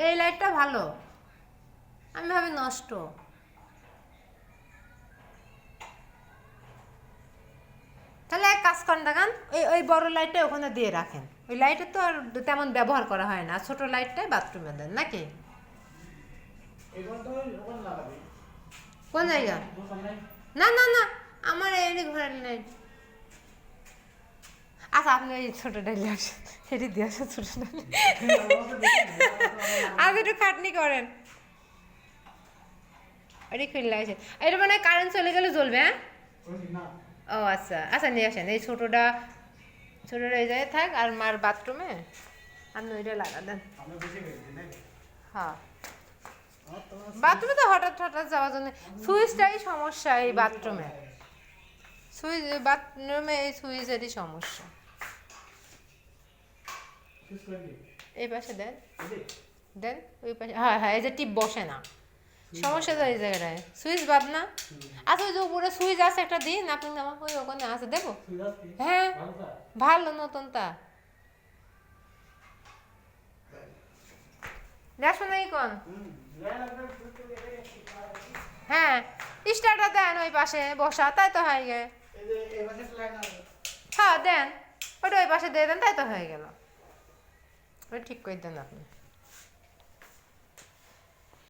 এই লাইটটা ভালো, আমি ভাবি নষ্ট। তাহলে এক কাজ করেন দেখান, ওই বড় লাইটটা ওখানে দিয়ে রাখেন। ওই লাইটে তো আর তেমন ব্যবহার করা হয় না, ছোট লাইটটাই বাথরুমে দেন নাকি? কোন জায়গা? না না না, আমার এই ঘরের লাইট। আচ্ছা আপনি এই ছোট ডাইলে আসেন, সেটি দিয়ে আসেন ছোট ডাইলে। আজ একটু খাটনি করেন। এটি খুললে আসেন, এটা মানে কারেন্ট চলে গেলে জ্বলবে। হ্যাঁ ও আচ্ছা আচ্ছা, নিয়ে আসেন এই ছোটটা। ছোটটা এই জায়গায় থাক, আর মার বাথরুমে আপনি ওইটা লাগা দেন। হ্যাঁ বাথরুমে তো হঠাৎ হঠাৎ যাওয়ার জন্য সুইচটাই সমস্যা। এই বাথরুমে সুইচ, বাথরুমে এই সুইচেরই সমস্যা। এই পাশে দেন, দেন ওই পাশে। হ্যাঁ হ্যাঁ, এই যে টিপ বসে না, সমস্যা তো এই জায়গাটায়। সুইচ বাদ না? আচ্ছা ওই যে উপরে সুইচ আছে একটা দিন আপনি, আমার ওই ওখানে আছে দেবো। হ্যাঁ ভালো নতুনটা দেখো না কোন। হ্যাঁ স্টারটা দেন ওই পাশে বসা, তাই তো হয়ে গেল। হ্যাঁ দেন ওটা ওই পাশে দিয়ে দেন, তাই তো হয়ে গেল। ওটা ঠিক করে দেন আপনি।